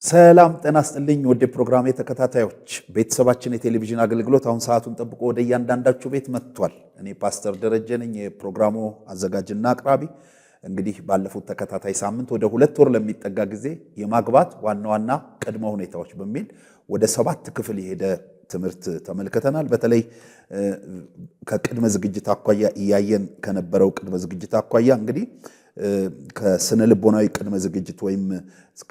ሰላም ጤና ይስጥልኝ ወደ ፕሮግራሜ ተከታታዮች ቤተሰባችን የቴሌቪዥን አገልግሎት አሁን ሰዓቱን ጠብቆ ወደ እያንዳንዳችሁ ቤት መጥቷል። እኔ ፓስተር ደረጀ ነኝ የፕሮግራሙ አዘጋጅና አቅራቢ። እንግዲህ ባለፉት ተከታታይ ሳምንት ወደ 2 ወር ለሚጠጋ ጊዜ የማግባት ዋና ዋና ቅድመ ሁኔታዎች በሚል ወደ 7 ክፍል የሄደ ትምህርት ተመልክተናል። በተለይ ከቅድመ ዝግጅት አኳያ እያየን ከነበረው ቅድመ ዝግጅት አኳያ እንግዲህ ከስነ ልቦናዊ ቅድመ ዝግጅት ወይም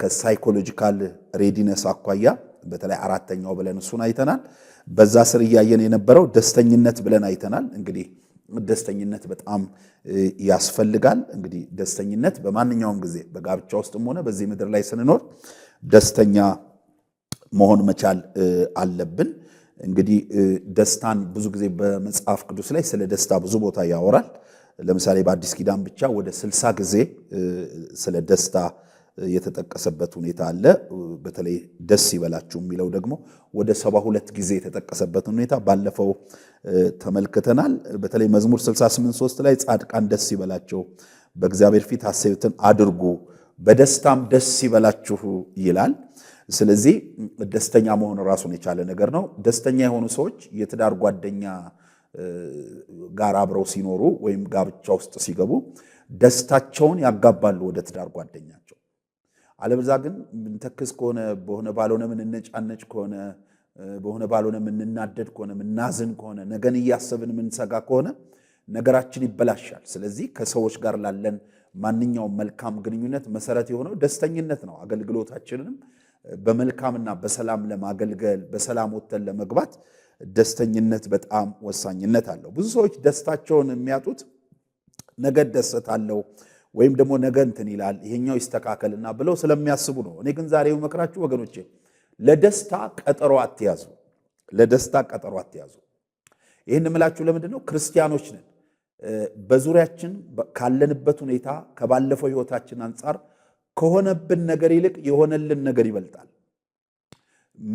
ከሳይኮሎጂካል ሬዲነስ አኳያ በተለይ አራተኛው ብለን እሱን አይተናል። በዛ ስር እያየን የነበረው ደስተኝነት ብለን አይተናል። እንግዲህ ደስተኝነት በጣም ያስፈልጋል። እንግዲህ ደስተኝነት በማንኛውም ጊዜ በጋብቻ ውስጥም ሆነ በዚህ ምድር ላይ ስንኖር ደስተኛ መሆን መቻል አለብን። እንግዲህ ደስታን ብዙ ጊዜ በመጽሐፍ ቅዱስ ላይ ስለ ደስታ ብዙ ቦታ ያወራል። ለምሳሌ በአዲስ ኪዳን ብቻ ወደ 60 ጊዜ ስለ ደስታ የተጠቀሰበት ሁኔታ አለ። በተለይ ደስ ይበላችሁ የሚለው ደግሞ ወደ 72 ጊዜ የተጠቀሰበት ሁኔታ ባለፈው ተመልክተናል። በተለይ መዝሙር 68:3 ላይ ጻድቃን ደስ ይበላቸው፣ በእግዚአብሔር ፊት ሐሴትን አድርጉ፣ በደስታም ደስ ይበላችሁ ይላል። ስለዚህ ደስተኛ መሆን ራሱን የቻለ ነገር ነው። ደስተኛ የሆኑ ሰዎች የትዳር ጓደኛ ጋር አብረው ሲኖሩ ወይም ጋብቻ ውስጥ ሲገቡ ደስታቸውን ያጋባሉ ወደ ትዳር ጓደኛቸው። አለበዛ ግን ምንተክስ ከሆነ በሆነ ባልሆነ ምንነጫነጭ ከሆነ በሆነ ባልሆነ ምንናደድ ከሆነ ምናዝን ከሆነ ነገን እያሰብን ምንሰጋ ከሆነ ነገራችን ይበላሻል። ስለዚህ ከሰዎች ጋር ላለን ማንኛውም መልካም ግንኙነት መሰረት የሆነው ደስተኝነት ነው። አገልግሎታችንንም በመልካምና በሰላም ለማገልገል በሰላም ወጥተን ለመግባት ደስተኝነት በጣም ወሳኝነት አለው። ብዙ ሰዎች ደስታቸውን የሚያጡት ነገ ደስታለው ወይም ደግሞ ነገ እንትን ይላል ይሄኛው ይስተካከልና ብለው ስለሚያስቡ ነው። እኔ ግን ዛሬ መከራችሁ ወገኖቼ ለደስታ ቀጠሮ አትያዙ። ለደስታ ቀጠሮ አትያዙ። ይሄን እምላችሁ ለምንድን ነው? ክርስቲያኖች ነን። በዙሪያችን ካለንበት ሁኔታ ከባለፈው ህይወታችን አንጻር ከሆነብን ነገር ይልቅ የሆነልን ነገር ይበልጣል።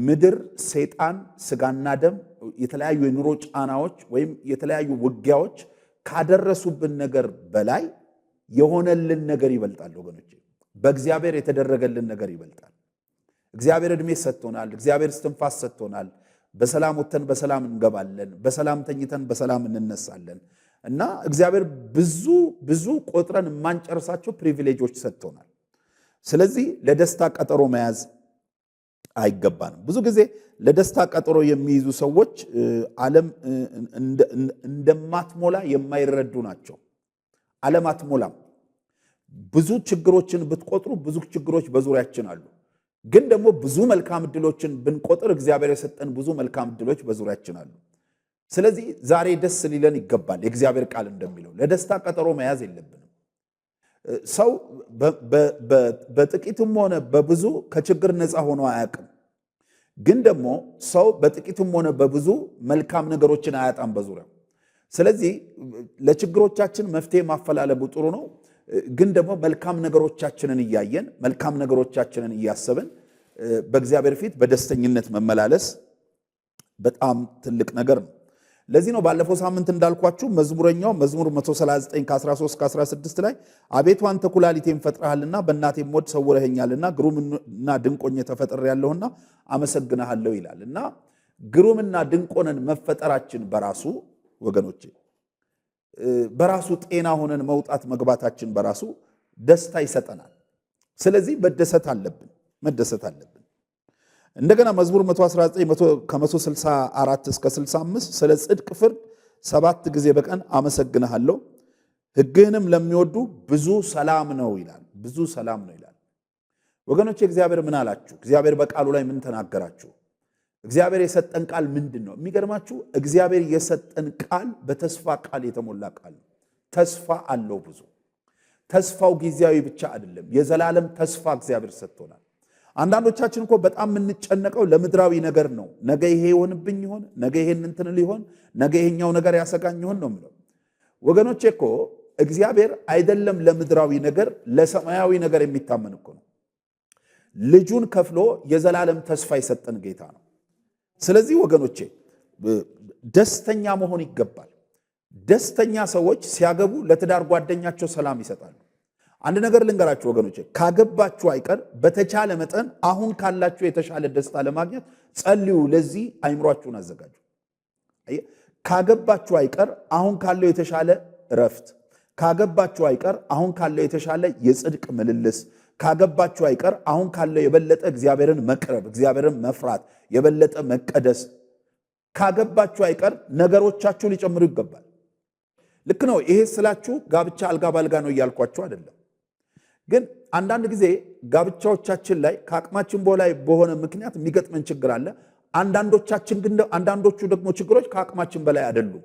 ምድር፣ ሰይጣን፣ ስጋና ደም የተለያዩ የኑሮ ጫናዎች ወይም የተለያዩ ውጊያዎች ካደረሱብን ነገር በላይ የሆነልን ነገር ይበልጣል ወገኖቼ። በእግዚአብሔር የተደረገልን ነገር ይበልጣል። እግዚአብሔር ዕድሜ ሰጥቶናል። እግዚአብሔር እስትንፋስ ሰጥቶናል። በሰላም ወጥተን በሰላም እንገባለን። በሰላም ተኝተን በሰላም እንነሳለን እና እግዚአብሔር ብዙ ቆጥረን የማንጨርሳቸው ፕሪቪሌጆች ሰጥቶናል። ስለዚህ ለደስታ ቀጠሮ መያዝ አይገባንም። ብዙ ጊዜ ለደስታ ቀጠሮ የሚይዙ ሰዎች ዓለም እንደማትሞላ የማይረዱ ናቸው። ዓለም አትሞላም። ብዙ ችግሮችን ብትቆጥሩ ብዙ ችግሮች በዙሪያችን አሉ። ግን ደግሞ ብዙ መልካም ዕድሎችን ብንቆጥር እግዚአብሔር የሰጠን ብዙ መልካም ዕድሎች በዙሪያችን አሉ። ስለዚህ ዛሬ ደስ ሊለን ይገባል። የእግዚአብሔር ቃል እንደሚለው ለደስታ ቀጠሮ መያዝ የለብንም። ሰው በጥቂቱም ሆነ በብዙ ከችግር ነፃ ሆኖ አያውቅም። ግን ደግሞ ሰው በጥቂቱም ሆነ በብዙ መልካም ነገሮችን አያጣም በዙሪያው። ስለዚህ ለችግሮቻችን መፍትሄ ማፈላለጉ ጥሩ ነው። ግን ደግሞ መልካም ነገሮቻችንን እያየን መልካም ነገሮቻችንን እያሰብን በእግዚአብሔር ፊት በደስተኝነት መመላለስ በጣም ትልቅ ነገር ነው። ለዚህ ነው ባለፈው ሳምንት እንዳልኳችሁ መዝሙረኛው መዝሙር 139 ከ13-16 ላይ አቤቱ አንተ ኩላሊቴን ፈጥረሃልና በእናቴም ሆድ ሰውረኸኛልና ግሩምና ድንቆኝ ተፈጥሬያለሁና አመሰግንሃለሁ ይላል። እና ግሩምና ድንቆነን መፈጠራችን በራሱ ወገኖቼ በራሱ ጤና ሆነን መውጣት መግባታችን በራሱ ደስታ ይሰጠናል። ስለዚህ መደሰት አለብን። እንደገና መዝሙር 119 ከ164 እስከ 65 ስለ ጽድቅ ፍርድ 7 ጊዜ በቀን አመሰግንሃለሁ ሕግህንም ለሚወዱ ብዙ ሰላም ነው ይላል። ብዙ ሰላም ነው ይላል። ወገኖቼ እግዚአብሔር ምን አላችሁ? እግዚአብሔር በቃሉ ላይ ምን ተናገራችሁ? እግዚአብሔር የሰጠን ቃል ምንድን ነው? የሚገርማችሁ እግዚአብሔር የሰጠን ቃል በተስፋ ቃል የተሞላ ቃል ነው። ተስፋ አለው ብዙ። ተስፋው ጊዜያዊ ብቻ አይደለም። የዘላለም ተስፋ እግዚአብሔር ሰጥቶናል። አንዳንዶቻችን እኮ በጣም የምንጨነቀው ለምድራዊ ነገር ነው። ነገ ይሄ ይሆንብኝ ይሆን? ነገ ይሄን እንትን ሊሆን፣ ነገ ይሄኛው ነገር ያሰጋኝ ይሆን ነው የሚለው። ወገኖቼ እኮ እግዚአብሔር አይደለም ለምድራዊ ነገር ለሰማያዊ ነገር የሚታመን እኮ ነው። ልጁን ከፍሎ የዘላለም ተስፋ የሰጠን ጌታ ነው። ስለዚህ ወገኖቼ ደስተኛ መሆን ይገባል። ደስተኛ ሰዎች ሲያገቡ ለትዳር ጓደኛቸው ሰላም ይሰጣሉ። አንድ ነገር ልንገራችሁ ወገኖቼ፣ ካገባችሁ አይቀር በተቻለ መጠን አሁን ካላችሁ የተሻለ ደስታ ለማግኘት ጸልዩ። ለዚህ አይምሯችሁን አዘጋጁ። ካገባችሁ አይቀር አሁን ካለው የተሻለ እረፍት፣ ካገባችሁ አይቀር አሁን ካለው የተሻለ የጽድቅ ምልልስ፣ ካገባችሁ አይቀር አሁን ካለው የበለጠ እግዚአብሔርን መቅረብ፣ እግዚአብሔርን መፍራት፣ የበለጠ መቀደስ፣ ካገባችሁ አይቀር ነገሮቻችሁ ሊጨምሩ ይገባል። ልክ ነው። ይሄ ስላችሁ ጋብቻ አልጋ ባልጋ ነው እያልኳችሁ አይደለም። ግን አንዳንድ ጊዜ ጋብቻዎቻችን ላይ ከአቅማችን በላይ በሆነ ምክንያት የሚገጥመን ችግር አለ። አንዳንዶቹ ደግሞ ችግሮች ከአቅማችን በላይ አይደሉም።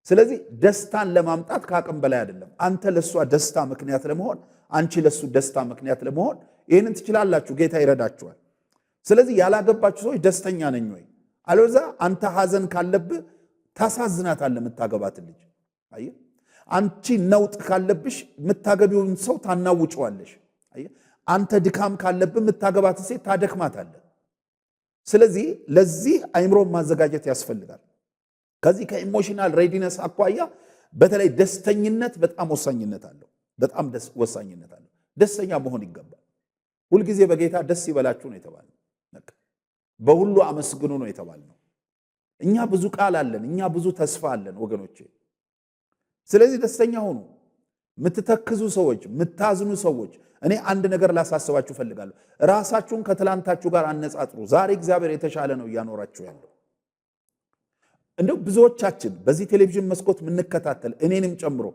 ስለዚህ ደስታን ለማምጣት ከአቅም በላይ አይደለም። አንተ ለሷ ደስታ ምክንያት ለመሆን፣ አንቺ ለሱ ደስታ ምክንያት ለመሆን ይህንን ትችላላችሁ። ጌታ ይረዳችኋል። ስለዚህ ያላገባችሁ ሰዎች ደስተኛ ነኝ ወይ? አለዛ አንተ ሐዘን ካለብህ ታሳዝናታለህ የምታገባትን ልጅ። አየህ፣ አንቺ ነውጥ ካለብሽ የምታገቢውን ሰው ታናውጨዋለሽ። አየህ፣ አንተ ድካም ካለብህ የምታገባትን ሴት ታደክማታለህ። ስለዚህ ለዚህ አይምሮን ማዘጋጀት ያስፈልጋል። ከዚህ ከኢሞሽናል ሬዲነስ አኳያ በተለይ ደስተኝነት በጣም ወሳኝነት አለው። በጣም ወሳኝነት አለው። ደስተኛ መሆን ይገባል። ሁልጊዜ በጌታ ደስ ይበላችሁ ነው የተባለው። በሁሉ አመስግኑ ነው የተባለው። እኛ ብዙ ቃል አለን፣ እኛ ብዙ ተስፋ አለን ወገኖቼ። ስለዚህ ደስተኛ ሁኑ። የምትተክዙ ሰዎች፣ የምታዝኑ ሰዎች፣ እኔ አንድ ነገር ላሳስባችሁ ፈልጋለሁ። ራሳችሁን ከትላንታችሁ ጋር አነጻጽሩ። ዛሬ እግዚአብሔር የተሻለ ነው እያኖራችሁ ያለው። እንደው ብዙዎቻችን በዚህ ቴሌቪዥን መስኮት የምንከታተል እኔንም ጨምሮ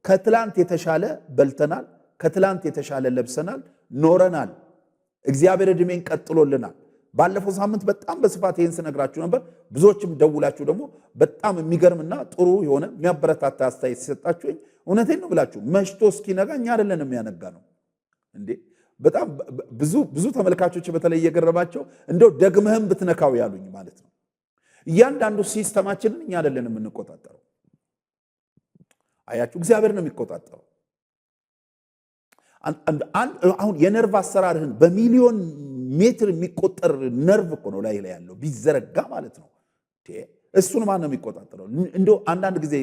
ከትላንት የተሻለ በልተናል፣ ከትላንት የተሻለ ለብሰናል፣ ኖረናል። እግዚአብሔር ዕድሜን ቀጥሎልናል። ባለፈው ሳምንት በጣም በስፋት ይህን ስነግራችሁ ነበር። ብዙዎችም ደውላችሁ ደግሞ በጣም የሚገርምና ጥሩ የሆነ የሚያበረታታ አስተያየት ሲሰጣችሁኝ፣ እውነቴን ነው ብላችሁ መሽቶ እስኪነጋ እኛ አይደለን የሚያነጋ ነው እንዴ። በጣም ብዙ ተመልካቾች በተለይ እየገረማቸው እንደው ደግመህም ብትነካው ያሉኝ ማለት ነው። እያንዳንዱ ሲስተማችንን እኛ አይደለን የምንቆጣጠረው። አያችሁ፣ እግዚአብሔር ነው የሚቆጣጠረው። አሁን የነርቭ አሰራርህን በሚሊዮን ሜትር የሚቆጠር ነርቭ እኮ ነው ላይ ያለው ቢዘረጋ ማለት ነው። እሱን ማን ነው የሚቆጣጠረው? እንደው አንዳንድ ጊዜ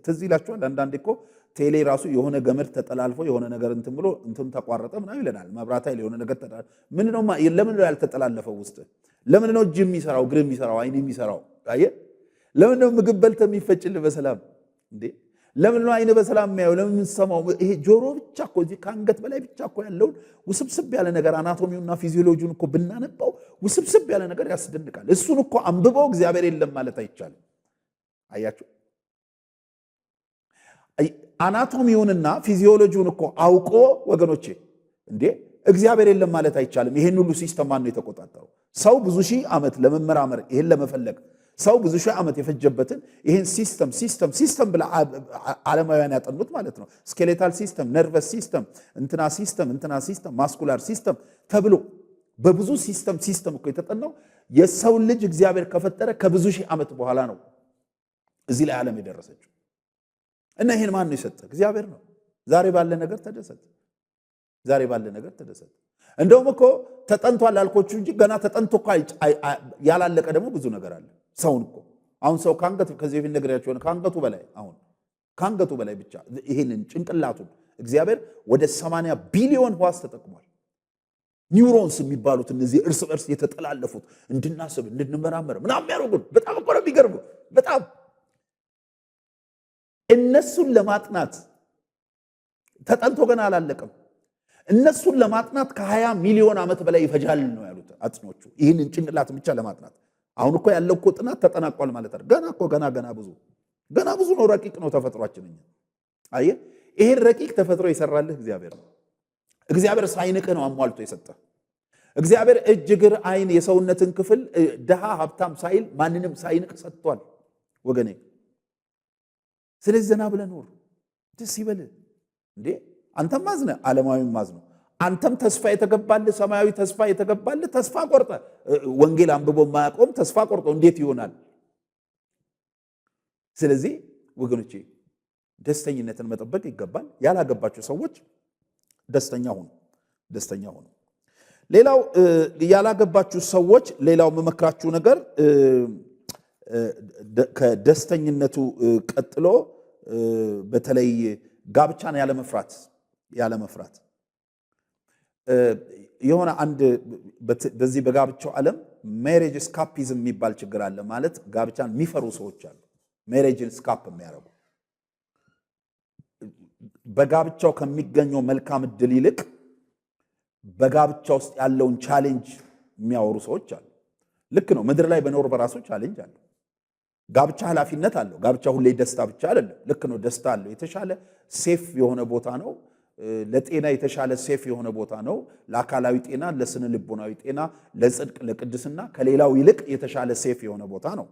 ትዝ ይላችኋል። አንዳንዴ እኮ ቴሌ ራሱ የሆነ ገመድ ተጠላልፎ የሆነ ነገር እንትን ብሎ እንትን ተቋረጠ ምናምን ይለናል። መብራት ኃይል የሆነ ነገር ተጠላልፎ ምን ነው ለምን ነው ያልተጠላለፈው? ውስጥ ለምን ነው እጅ የሚሰራው፣ እግር የሚሰራው፣ አይን የሚሰራው? አየህ፣ ለምን ነው ምግብ በልተህ የሚፈጭልህ በሰላም እንዴ? ለምን ነው አይን በሰላም የሚያየው? ለምን የምንሰማው? ይሄ ጆሮ ብቻ እኮ እዚህ ከአንገት በላይ ብቻ እኮ ያለውን ውስብስብ ያለ ነገር አናቶሚውና ፊዚዮሎጂውን እኮ ብናነባው ውስብስብ ያለ ነገር ያስደንቃል። እሱን እኮ አንብበው እግዚአብሔር የለም ማለት አይቻልም። አያችሁ፣ አናቶሚውንና ፊዚዮሎጂውን እኮ አውቆ ወገኖቼ እንዴ እግዚአብሔር የለም ማለት አይቻልም። ይሄን ሁሉ ሲስተም ማን ነው የተቆጣጠረው? ሰው ብዙ ሺህ ዓመት ለመመራመር ይሄን ለመፈለግ ሰው ብዙ ሺህ ዓመት የፈጀበትን ይሄን ሲስተም ብላ ዓለማውያን ያጠኑት ማለት ነው። ስኬሌታል ሲስተም፣ ነርቨስ ሲስተም፣ እንትና ሲስተም፣ ማስኩላር ሲስተም ተብሎ በብዙ ሲስተም እኮ የተጠናው የሰው ልጅ እግዚአብሔር ከፈጠረ ከብዙ ሺህ ዓመት በኋላ ነው እዚህ ላይ ዓለም የደረሰችው። እና ይሄን ማን ነው የሰጠ? እግዚአብሔር ነው። ዛሬ ባለ ነገር ተደሰት። ዛሬ ባለ ነገር ተደሰት። እንደውም እኮ ተጠንቷል አልኮቹ እንጂ ገና ተጠንቶ እኮ ያላለቀ ደግሞ ብዙ ነገር አለ። ሰውን እኮ አሁን ሰው ከአንገቱ ከዚህ በፊት ነግሬያችሁ ሆነ ከአንገቱ በላይ ብቻ ይሄንን ጭንቅላቱን እግዚአብሔር ወደ 80 ቢሊዮን ሕዋስ ተጠቅሟል። ኒውሮንስ የሚባሉት እነዚህ እርስ በርስ የተጠላለፉት እንድናስብ እንድንመራመር ምናምን ያደርጉን በጣም እኮ ነው የሚገርሙ። በጣም እነሱን ለማጥናት ተጠንቶ ገና አላለቀም። እነሱን ለማጥናት ከ20 ሚሊዮን ዓመት በላይ ይፈጃል ነው ያሉት አጥኞቹ፣ ይህንን ጭንቅላት ብቻ ለማጥናት። አሁን እኮ ያለው እኮ ጥናት ተጠናቋል ማለት አይደል? ገና ብዙ ነው። ረቂቅ ነው ተፈጥሯችን። አየህ፣ ይሄን ረቂቅ ተፈጥሮ የሰራልህ እግዚአብሔር ነው። እግዚአብሔር ሳይንቅህ ነው አሟልቶ የሰጠ። እግዚአብሔር እጅ፣ እግር፣ አይን፣ የሰውነትን ክፍል ድሃ ሀብታም ሳይል ማንንም ሳይንቅ ሰጥቷል ወገኔ። ስለዚህ ዘና ብለህ ኖር፣ ደስ ይበልህ እንዴ። አንተም ማዝነ፣ ዓለማዊም ማዝነ። አንተም ተስፋ የተገባልህ ሰማያዊ ተስፋ የተገባልህ ተስፋ ቆርጠ ወንጌል አንብቦ ማያቆም ተስፋ ቆርጦ እንዴት ይሆናል? ስለዚህ ወገኖቼ ደስተኝነትን መጠበቅ ይገባል። ያላገባችሁ ሰዎች ደስተኛ ሁኑ። ሌላው ያላገባችሁ ሰዎች ሌላው መመክራችሁ ነገር ከደስተኝነቱ ቀጥሎ በተለይ ጋብቻን ያለ መፍራት ያለ መፍራት የሆነ አንድ በዚህ በጋብቻው ዓለም ሜሬጅ ስካፒዝም የሚባል ችግር አለ። ማለት ጋብቻን የሚፈሩ ሰዎች አሉ። ሜሬጅን ስካፕ የሚያደርጉ በጋብቻው ከሚገኘው መልካም እድል ይልቅ በጋብቻ ውስጥ ያለውን ቻሌንጅ የሚያወሩ ሰዎች አሉ። ልክ ነው። ምድር ላይ በኖር በራሱ ቻሌንጅ አለ። ጋብቻ ኃላፊነት አለው። ጋብቻ ሁሌ ደስታ ብቻ አይደለም። ልክ ነው። ደስታ አለው። የተሻለ ሴፍ የሆነ ቦታ ነው። ለጤና የተሻለ ሴፍ የሆነ ቦታ ነው። ለአካላዊ ጤና፣ ለስነ ልቦናዊ ጤና፣ ለጽድቅ፣ ለቅድስና ከሌላው ይልቅ የተሻለ ሴፍ የሆነ ቦታ ነው።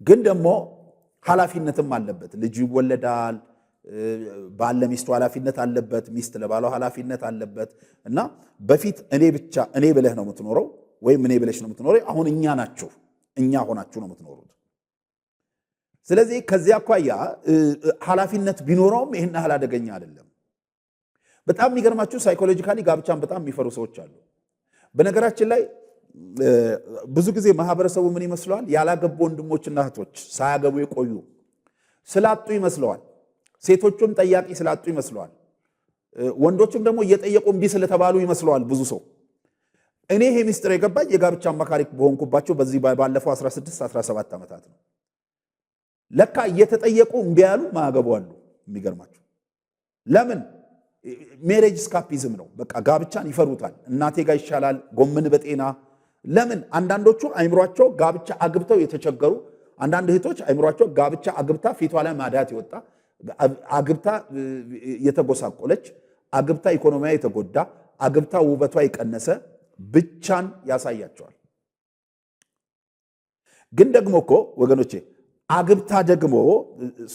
ግን ደግሞ ኃላፊነትም አለበት። ልጅ ይወለዳል። ባል ለሚስቱ ኃላፊነት አለበት። ሚስት ለባሏ ኃላፊነት አለበት። እና በፊት እኔ ብለህ ነው የምትኖረው ወይም እኔ ብለሽ ነው የምትኖረው። አሁን እኛ ሆናችሁ ነው የምትኖሩት። ስለዚህ ከዚያ አኳያ ኃላፊነት ቢኖረውም ይህን ያህል አደገኛ አይደለም። በጣም የሚገርማችሁ ሳይኮሎጂካሊ ጋብቻን በጣም የሚፈሩ ሰዎች አሉ። በነገራችን ላይ ብዙ ጊዜ ማህበረሰቡ ምን ይመስለዋል? ያላገቡ ወንድሞችና እህቶች ሳያገቡ የቆዩ ስላጡ ይመስለዋል። ሴቶቹም ጠያቂ ስላጡ ይመስለዋል። ወንዶችም ደግሞ እየጠየቁ እምቢ ስለተባሉ ይመስለዋል ብዙ ሰው። እኔ ይሄ ሚስጥር የገባኝ የጋብቻ አማካሪ በሆንኩባቸው በዚህ ባለፈው 16-17 ዓመታት ነው። ለካ እየተጠየቁ እምቢ ያሉ ማያገቡ አሉ። የሚገርማችሁ ለምን? ሜሬጅ ስካፒዝም ነው። በቃ ጋብቻን ይፈሩታል። እናቴ ጋር ይሻላል ጎምን በጤና ለምን? አንዳንዶቹ አይምሯቸው ጋብቻ አግብተው የተቸገሩ፣ አንዳንድ እህቶች አይምሯቸው ጋብቻ አግብታ ፊቷ ላይ ማዳት የወጣ፣ አግብታ የተጎሳቆለች፣ አግብታ ኢኮኖሚያ የተጎዳ፣ አግብታ ውበቷ የቀነሰ ብቻን ያሳያቸዋል። ግን ደግሞ እኮ ወገኖቼ አግብታ ደግሞ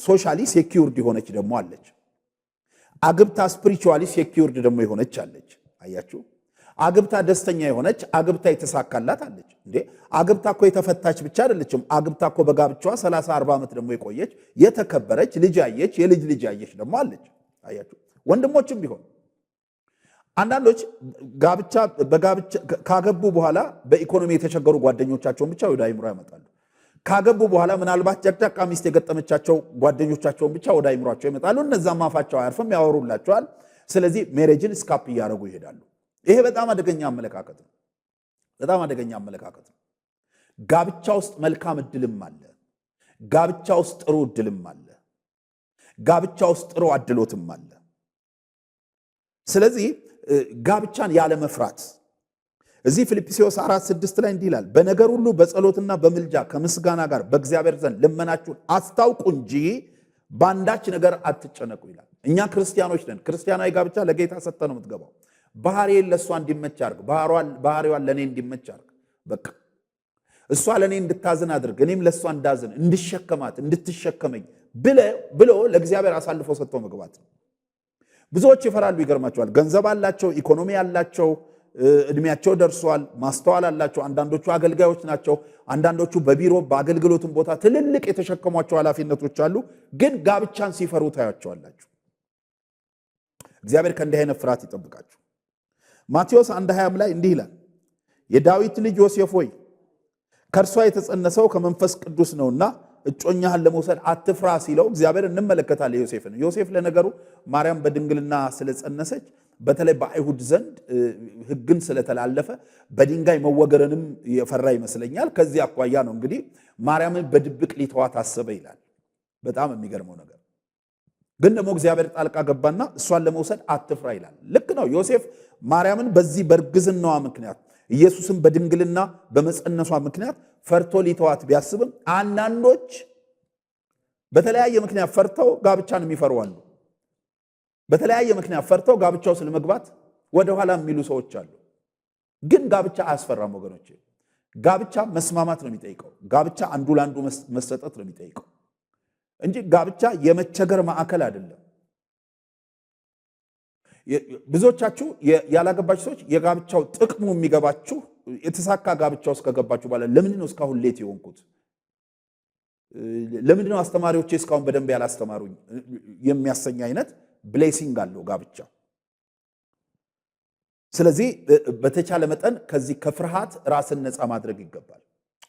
ሶሻሊ ሴኪዩርድ የሆነች ደግሞ አለች። አግብታ ስፒሪቹዋሊ ሴኪዩርድ ደግሞ የሆነች አለች። አያችሁ? አግብታ ደስተኛ የሆነች፣ አግብታ የተሳካላት አለች። እንዴ አግብታ እኮ የተፈታች ብቻ አይደለችም። አግብታ እኮ በጋብቻዋ 30-40 ዓመት ደግሞ የቆየች የተከበረች፣ ልጅ ያየች፣ የልጅ ልጅ ያየች ደግሞ አለች። አያችሁ? ወንድሞችም ቢሆን አንዳንዶች በጋብቻ ካገቡ በኋላ በኢኮኖሚ የተቸገሩ ጓደኞቻቸውን ብቻ ወደ አይምሮ ያመጣሉ። ካገቡ በኋላ ምናልባት ጨቅጫቃ ሚስት የገጠመቻቸው ጓደኞቻቸውን ብቻ ወደ አይምሯቸው ይመጣሉ። እነዛም አፋቸው አያርፍም፣ ያወሩላቸዋል። ስለዚህ ሜሬጅን ስካፕ እያደረጉ ይሄዳሉ። ይሄ በጣም አደገኛ አመለካከት ነው። በጣም አደገኛ አመለካከት ነው። ጋብቻ ውስጥ መልካም እድልም አለ። ጋብቻ ውስጥ ጥሩ እድልም አለ። ጋብቻ ውስጥ ጥሩ አድሎትም አለ። ስለዚህ ጋብቻን ያለ መፍራት እዚህ ፊልጵስዩስ 4:6 ላይ እንዲህ ይላል፣ በነገር ሁሉ በጸሎትና በምልጃ ከምስጋና ጋር በእግዚአብሔር ዘንድ ልመናችሁን አስታውቁ እንጂ በአንዳች ነገር አትጨነቁ ይላል። እኛ ክርስቲያኖች ነን። ክርስቲያናዊ ጋብቻ ለጌታ ሰጠ ነው የምትገባው። ባህሪዬን ለእሷ እንዲመች አድርግ፣ ባህሪዋን ለእኔ እንዲመች አድርግ። በቃ እሷ ለእኔ እንድታዝን አድርግ፣ እኔም ለእሷ እንዳዝን፣ እንድሸከማት፣ እንድትሸከመኝ ብሎ ለእግዚአብሔር አሳልፎ ሰጥቶ መግባት ነው። ብዙዎች ይፈራሉ። ይገርማቸዋል። ገንዘብ አላቸው፣ ኢኮኖሚ አላቸው፣ እድሜያቸው ደርሷል፣ ማስተዋል አላቸው። አንዳንዶቹ አገልጋዮች ናቸው። አንዳንዶቹ በቢሮ በአገልግሎትም ቦታ ትልልቅ የተሸከሟቸው ኃላፊነቶች አሉ። ግን ጋብቻን ሲፈሩ ታያቸዋላችሁ። እግዚአብሔር ከእንዲህ አይነት ፍርሃት ይጠብቃችሁ። ማቴዎስ 1:20 ላይ እንዲህ ይላል፣ የዳዊት ልጅ ዮሴፍ ሆይ ከእርሷ የተጸነሰው ከመንፈስ ቅዱስ ነውና እጮኛህን ለመውሰድ አትፍራ ሲለው እግዚአብሔር እንመለከታለን። ዮሴፍን ዮሴፍ ለነገሩ ማርያም በድንግልና ስለጸነሰች በተለይ በአይሁድ ዘንድ ሕግን ስለተላለፈ በድንጋይ መወገርንም የፈራ ይመስለኛል። ከዚህ አኳያ ነው እንግዲህ ማርያምን በድብቅ ሊተዋት አሰበ ይላል። በጣም የሚገርመው ነገር ግን ደግሞ እግዚአብሔር ጣልቃ ገባና እሷን ለመውሰድ አትፍራ ይላል። ልክ ነው። ዮሴፍ ማርያምን በዚህ በእርግዝናዋ ምክንያት ኢየሱስን በድንግልና በመጸነሷ ምክንያት ፈርቶ ሊተዋት ቢያስብም አንዳንዶች በተለያየ ምክንያት ፈርተው ጋብቻን የሚፈሩ አሉ። በተለያየ ምክንያት ፈርተው ጋብቻው ስለመግባት ወደኋላ የሚሉ ሰዎች አሉ። ግን ጋብቻ አያስፈራም ወገኖቼ። ጋብቻ መስማማት ነው የሚጠይቀው። ጋብቻ አንዱ ለአንዱ መሰጠት ነው የሚጠይቀው እንጂ ጋብቻ የመቸገር ማዕከል አይደለም። ብዙዎቻችሁ ያላገባችሁ ሰዎች የጋብቻው ጥቅሙ የሚገባችሁ የተሳካ ጋብቻ ውስጥ ከገባችሁ በኋላ ለምንድን ነው እስካሁን ሌት የሆንኩት? ለምንድን ነው አስተማሪዎቼ እስካሁን በደንብ ያላስተማሩኝ? የሚያሰኝ አይነት ብሌሲንግ አለው ጋብቻ። ስለዚህ በተቻለ መጠን ከዚህ ከፍርሃት ራስን ነፃ ማድረግ ይገባል።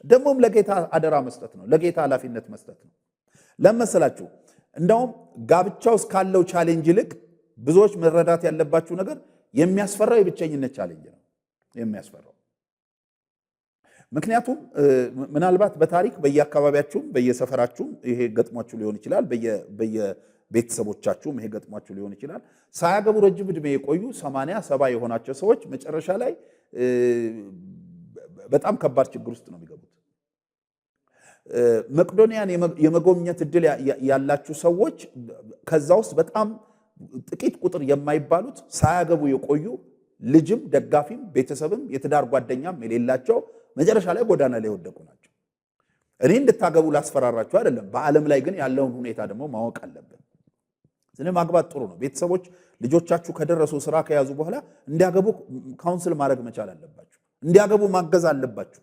ደግሞም ለጌታ አደራ መስጠት ነው፣ ለጌታ ኃላፊነት መስጠት ነው። ለመሰላችሁ እንደውም ጋብቻ ውስጥ ካለው ቻሌንጅ ይልቅ ብዙዎች መረዳት ያለባችሁ ነገር የሚያስፈራው የብቸኝነት ቻሌንጅ ነው የሚያስፈራው። ምክንያቱም ምናልባት በታሪክ በየአካባቢያችሁም በየሰፈራችሁም ይሄ ገጥሟችሁ ሊሆን ይችላል፣ በየቤተሰቦቻችሁም ይሄ ገጥሟችሁ ሊሆን ይችላል። ሳያገቡ ረጅም ዕድሜ የቆዩ 80 70 የሆናቸው ሰዎች መጨረሻ ላይ በጣም ከባድ ችግር ውስጥ ነው የሚገቡት። መቄዶንያን የመጎብኘት እድል ያላችሁ ሰዎች ከዛ ውስጥ በጣም ጥቂት ቁጥር የማይባሉት ሳያገቡ የቆዩ ልጅም ደጋፊም ቤተሰብም የትዳር ጓደኛም የሌላቸው መጨረሻ ላይ ጎዳና ላይ የወደቁ ናቸው። እኔ እንድታገቡ ላስፈራራችሁ አይደለም። በዓለም ላይ ግን ያለውን ሁኔታ ደግሞ ማወቅ አለብን። ስለዚህ ማግባት ጥሩ ነው። ቤተሰቦች ልጆቻችሁ ከደረሱ ስራ ከያዙ በኋላ እንዲያገቡ ካውንስል ማድረግ መቻል አለባችሁ። እንዲያገቡ ማገዝ አለባችሁ።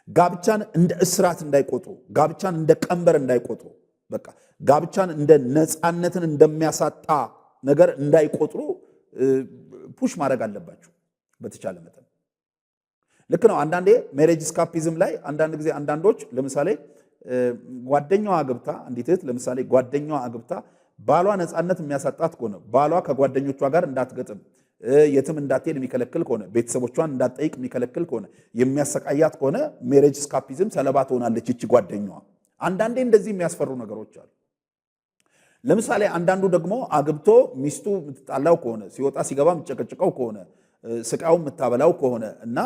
ጋብቻን እንደ እስራት እንዳይቆጥሩ፣ ጋብቻን እንደ ቀንበር እንዳይቆጥሩ፣ በቃ ጋብቻን እንደ ነፃነትን እንደሚያሳጣ ነገር እንዳይቆጥሩ ፑሽ ማድረግ አለባችሁ በተቻለ መጠን። ልክ ነው። አንዳንዴ ሜሬጅ ስካፒዝም ላይ አንዳንድ ጊዜ አንዳንዶች ለምሳሌ ጓደኛዋ አግብታ አንዲት እህት ለምሳሌ ጓደኛዋ አግብታ ባሏ ነፃነት የሚያሳጣት ከሆነ ባሏ ከጓደኞቿ ጋር እንዳትገጥም የትም እንዳትሄድ የሚከለክል ከሆነ ቤተሰቦቿን እንዳትጠይቅ የሚከለክል ከሆነ የሚያሰቃያት ከሆነ ሜሬጅ ስካፒዝም ሰለባ ትሆናለች እቺ ጓደኛዋ። አንዳንዴ እንደዚህ የሚያስፈሩ ነገሮች አሉ። ለምሳሌ አንዳንዱ ደግሞ አግብቶ ሚስቱ የምትጣላው ከሆነ ሲወጣ ሲገባ የምትጨቀጭቀው ከሆነ ስቃው የምታበላው ከሆነ እና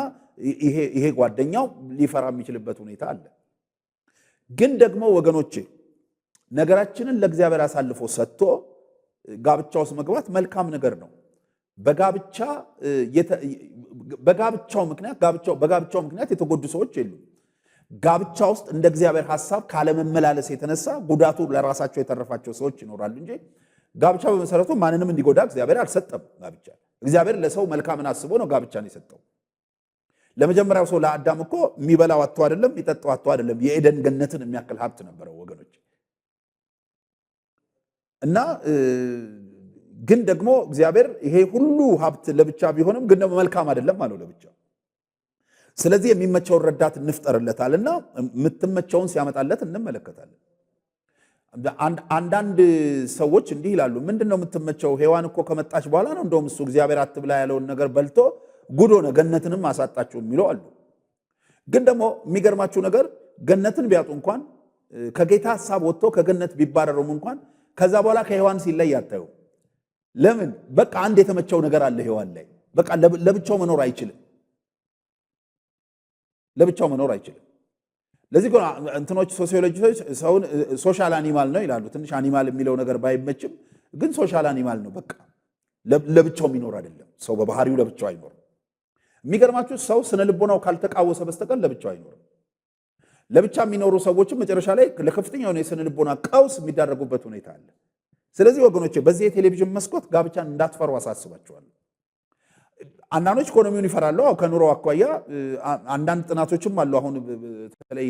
ይሄ ጓደኛው ሊፈራ የሚችልበት ሁኔታ አለ። ግን ደግሞ ወገኖቼ ነገራችንን ለእግዚአብሔር አሳልፎ ሰጥቶ ጋብቻ ውስጥ መግባት መልካም ነገር ነው። በጋብቻው ምክንያት የተጎዱ ሰዎች የሉም። ጋብቻ ውስጥ እንደ እግዚአብሔር ሐሳብ ካለመመላለስ የተነሳ ጉዳቱ ለራሳቸው የተረፋቸው ሰዎች ይኖራሉ እንጂ ጋብቻ በመሰረቱ ማንንም እንዲጎዳ እግዚአብሔር አልሰጠም። ጋብቻ እግዚአብሔር ለሰው መልካምን አስቦ ነው ጋብቻን የሰጠው። ለመጀመሪያው ሰው ለአዳም እኮ የሚበላው አጥቶ አይደለም፣ የሚጠጣው አጥቶ አይደለም። የኤደን ገነትን የሚያክል ሀብት ነበረው ወገኖች። እና ግን ደግሞ እግዚአብሔር ይሄ ሁሉ ሀብት ለብቻ ቢሆንም ግን ደግሞ መልካም አይደለም አለው ለብቻ። ስለዚህ የሚመቸውን ረዳት እንፍጠርለታልና የምትመቸውን ሲያመጣለት እንመለከታለን። አንዳንድ ሰዎች እንዲህ ይላሉ፣ ምንድነው የምትመቸው? ሔዋን እኮ ከመጣች በኋላ ነው እንደውም እሱ እግዚአብሔር አትብላ ያለውን ነገር በልቶ ጉድ ሆነ፣ ገነትንም አሳጣቸው የሚለው አሉ። ግን ደግሞ የሚገርማችሁ ነገር ገነትን ቢያጡ እንኳን ከጌታ ሐሳብ ወጥቶ ከገነት ቢባረሩም እንኳን ከዛ በኋላ ከሔዋን ሲለይ አታዩ። ለምን? በቃ አንድ የተመቸው ነገር አለ ሔዋን ላይ። በቃ ለብቻው መኖር አይችልም። ለብቻው መኖር አይችልም። ለዚህ እንትኖች ሶሲዮሎጂስቶች ሰውን ሶሻል አኒማል ነው ይላሉ። ትንሽ አኒማል የሚለው ነገር ባይመችም ግን ሶሻል አኒማል ነው። በቃ ለብቻው የሚኖር አይደለም። ሰው በባህሪው ለብቻው አይኖርም። የሚገርማችሁ ሰው ስነ ልቦናው ካልተቃወሰ በስተቀር ለብቻው አይኖርም። ለብቻ የሚኖሩ ሰዎችም መጨረሻ ላይ ለከፍተኛ የሆነ የስነ ልቦና ቀውስ የሚዳረጉበት ሁኔታ አለ። ስለዚህ ወገኖቼ በዚህ የቴሌቪዥን መስኮት ጋብቻን እንዳትፈሩ አሳስባችኋለሁ። አንዳንዶች ኢኮኖሚውን ይፈራሉ። ከኑሮ አኳያ አንዳንድ ጥናቶችም አሉ። አሁን በተለይ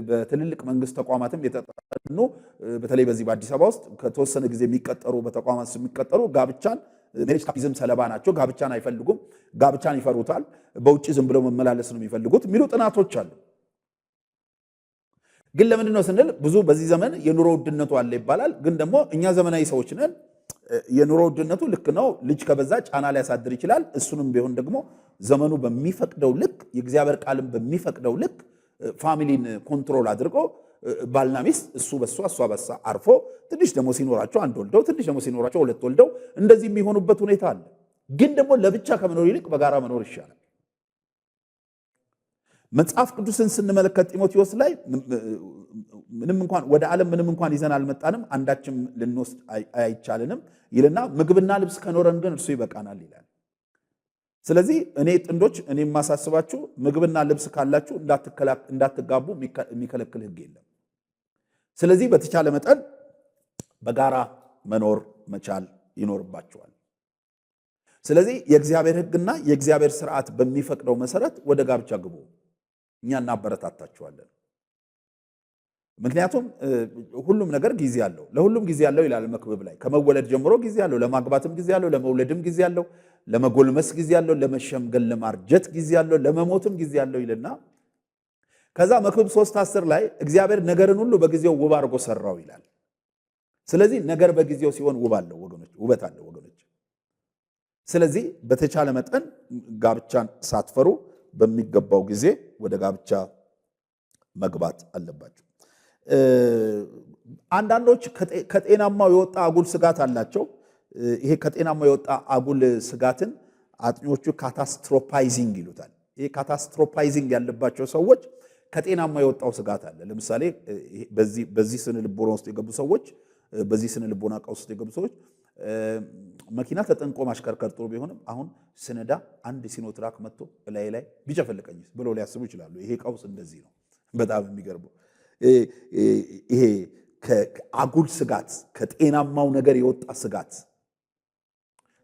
በትልልቅ መንግስት ተቋማትም የተጠኑ በተለይ በዚህ በአዲስ አበባ ውስጥ ከተወሰነ ጊዜ የሚቀጠሩ በተቋማት የሚቀጠሩ ጋብቻን ሜሬጅ ስካፒዝም ሰለባ ናቸው። ጋብቻን አይፈልጉም፣ ጋብቻን ይፈሩታል፣ በውጭ ዝም ብለው መመላለስ ነው የሚፈልጉት የሚሉ ጥናቶች አሉ። ግን ለምንድን ነው ስንል ብዙ በዚህ ዘመን የኑሮ ውድነቱ አለ ይባላል። ግን ደግሞ እኛ ዘመናዊ ሰዎች ነን። የኑሮ ውድነቱ ልክ ነው፣ ልጅ ከበዛ ጫና ሊያሳድር ይችላል። እሱንም ቢሆን ደግሞ ዘመኑ በሚፈቅደው ልክ የእግዚአብሔር ቃልም በሚፈቅደው ልክ ፋሚሊን ኮንትሮል አድርጎ ባልና ሚስት እሱ በሷ እሷ በሳ አርፎ ትንሽ ደግሞ ሲኖራቸው አንድ ወልደው ትንሽ ደግሞ ሲኖራቸው ሁለት ወልደው እንደዚህ የሚሆኑበት ሁኔታ አለ። ግን ደግሞ ለብቻ ከመኖር ይልቅ በጋራ መኖር ይሻላል። መጽሐፍ ቅዱስን ስንመለከት ጢሞቴዎስ ላይ ምንም እንኳን ወደ ዓለም ምንም እንኳን ይዘን አልመጣንም አንዳችም ልንወስድ አይቻልንም ይልና ምግብና ልብስ ከኖረን ግን እርሱ ይበቃናል ይላል። ስለዚህ እኔ ጥንዶች እኔ የማሳስባችሁ ምግብና ልብስ ካላችሁ እንዳትጋቡ የሚከለክል ሕግ የለም። ስለዚህ በተቻለ መጠን በጋራ መኖር መቻል ይኖርባችኋል። ስለዚህ የእግዚአብሔር ሕግና የእግዚአብሔር ስርዓት በሚፈቅደው መሰረት ወደ ጋብቻ ግቡ። እኛ እናበረታታችኋለን። ምክንያቱም ሁሉም ነገር ጊዜ አለው፣ ለሁሉም ጊዜ አለው ይላል መክብብ ላይ። ከመወለድ ጀምሮ ጊዜ አለው፣ ለማግባትም ጊዜ አለው፣ ለመውለድም ጊዜ አለው፣ ለመጎልመስ ጊዜ አለው፣ ለመሸምገል ለማርጀት ጊዜ አለው፣ ለመሞትም ጊዜ አለው ይልና ከዛ መክብብ 3:10 ላይ እግዚአብሔር ነገርን ሁሉ በጊዜው ውብ አድርጎ ሰራው ይላል። ስለዚህ ነገር በጊዜው ሲሆን ውብ አለው ወገኖች። ወገኖች፣ ውበት አለው ወገኖች። ስለዚህ በተቻለ መጠን ጋብቻን ሳትፈሩ በሚገባው ጊዜ ወደ ጋብቻ መግባት አለባችሁ። አንዳንዶች ከጤናማው የወጣ አጉል ስጋት አላቸው። ይሄ ከጤናማው የወጣ አጉል ስጋትን አጥኞቹ ካታስትሮፓይዚንግ ይሉታል። ይሄ ካታስትሮፓይዚንግ ያለባቸው ሰዎች ከጤናማ የወጣው ስጋት አለ። ለምሳሌ በዚህ ስነ ልቦና ውስጥ የገቡ ሰዎች በዚህ ስነ ልቦና ቀውስ ውስጥ የገቡ ሰዎች መኪና ተጠንቆ ማሽከርከር ጥሩ ቢሆንም አሁን ስነዳ አንድ ሲኖትራክ መጥቶ ላይ ቢጨፈልቀኝስ ብለው ሊያስቡ ይችላሉ። ይሄ ቀውስ እንደዚህ ነው። በጣም የሚገርመው ይሄ ከአጉል ስጋት ከጤናማው ነገር የወጣ ስጋት።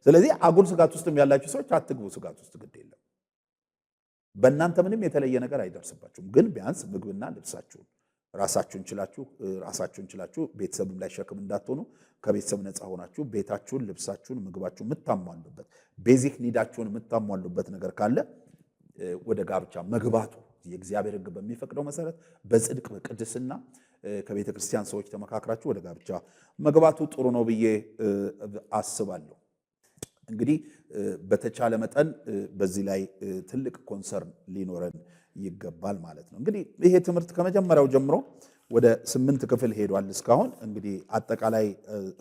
ስለዚህ አጉል ስጋት ውስጥም ያላችሁ ሰዎች አትግቡ ስጋት ውስጥ፣ ግድ የለም። በእናንተ ምንም የተለየ ነገር አይደርስባችሁም። ግን ቢያንስ ምግብና ልብሳችሁን ራሳችሁን ችላችሁ ቤተሰብም ላይ ሸክም እንዳትሆኑ ከቤተሰብ ነፃ ሆናችሁ ቤታችሁን፣ ልብሳችሁን፣ ምግባችሁን የምታሟሉበት ቤዚክ ኒዳችሁን የምታሟሉበት ነገር ካለ ወደ ጋብቻ መግባቱ የእግዚአብሔር ሕግ በሚፈቅደው መሰረት በጽድቅ በቅድስና ከቤተ ክርስቲያን ሰዎች ተመካክራችሁ ወደ ጋብቻ መግባቱ ጥሩ ነው ብዬ አስባለሁ። እንግዲህ በተቻለ መጠን በዚህ ላይ ትልቅ ኮንሰርን ሊኖረን ይገባል ማለት ነው። እንግዲህ ይሄ ትምህርት ከመጀመሪያው ጀምሮ ወደ 8 ክፍል ሄዷል እስካሁን። እንግዲህ አጠቃላይ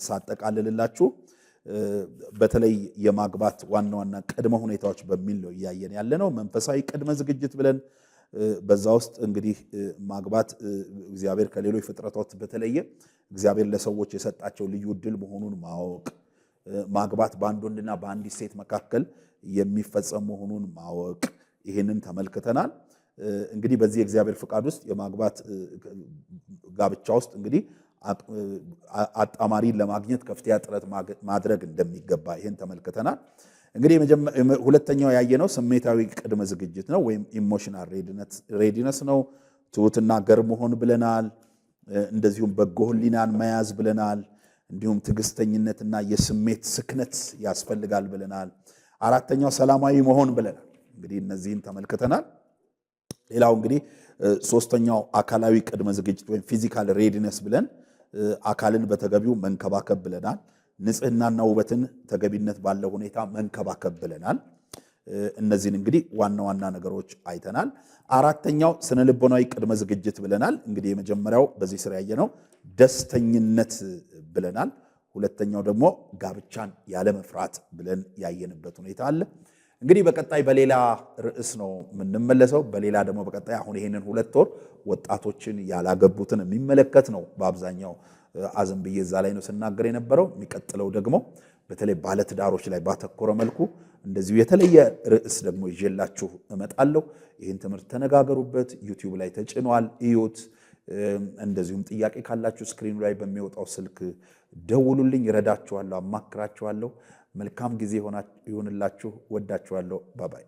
ሳጠቃልልላችሁ በተለይ የማግባት ዋና ዋና ቅድመ ሁኔታዎች በሚል ነው እያየን ያለ ነው። መንፈሳዊ ቅድመ ዝግጅት ብለን በዛ ውስጥ እንግዲህ ማግባት እግዚአብሔር ከሌሎች ፍጥረታት በተለየ እግዚአብሔር ለሰዎች የሰጣቸው ልዩ ዕድል መሆኑን ማወቅ፣ ማግባት በአንድ ወንድና በአንዲት ሴት መካከል የሚፈጸም መሆኑን ማወቅ፣ ይህንን ተመልክተናል። እንግዲህ በዚህ የእግዚአብሔር ፍቃድ ውስጥ የማግባት ጋብቻ ውስጥ እንግዲህ አጣማሪን ለማግኘት ከፍተኛ ጥረት ማድረግ እንደሚገባ ይህን ተመልክተናል። እንግዲህ ሁለተኛው ያየነው ስሜታዊ ቅድመ ዝግጅት ነው ወይም ኢሞሽናል ሬዲነስ ነው። ትሑትና ገር መሆን ብለናል። እንደዚሁም በጎ ሕሊናን መያዝ ብለናል። እንዲሁም ትዕግስተኝነትና የስሜት ስክነት ያስፈልጋል ብለናል። አራተኛው ሰላማዊ መሆን ብለናል። እንግዲህ እነዚህን ተመልክተናል። ሌላው እንግዲህ ሶስተኛው አካላዊ ቅድመ ዝግጅት ወይም ፊዚካል ሬዲነስ ብለን አካልን በተገቢው መንከባከብ ብለናል። ንጽህናና ውበትን ተገቢነት ባለው ሁኔታ መንከባከብ ብለናል። እነዚህን እንግዲህ ዋና ዋና ነገሮች አይተናል። አራተኛው ስነ ልቦናዊ ቅድመ ዝግጅት ብለናል። እንግዲህ የመጀመሪያው በዚህ ስራ ያየነው ደስተኝነት ብለናል። ሁለተኛው ደግሞ ጋብቻን ያለ መፍራት ብለን ያየንበት ሁኔታ አለ። እንግዲህ በቀጣይ በሌላ ርዕስ ነው የምንመለሰው። በሌላ ደግሞ በቀጣይ አሁን ይሄንን 2 ወር ወጣቶችን ያላገቡትን የሚመለከት ነው በአብዛኛው አዘን ብዬ እዛ ላይ ነው ስናገር የነበረው። የሚቀጥለው ደግሞ በተለይ ባለትዳሮች ላይ ባተኮረ መልኩ እንደዚሁ የተለየ ርዕስ ደግሞ ይዤላችሁ እመጣለሁ። ይህን ትምህርት ተነጋገሩበት። ዩቲዩብ ላይ ተጭኗል፣ እዩት። እንደዚሁም ጥያቄ ካላችሁ ስክሪኑ ላይ በሚወጣው ስልክ ደውሉልኝ፣ እረዳችኋለሁ፣ አማክራችኋለሁ። መልካም ጊዜ ይሆንላችሁ። ወዳችኋለሁ። ባባይ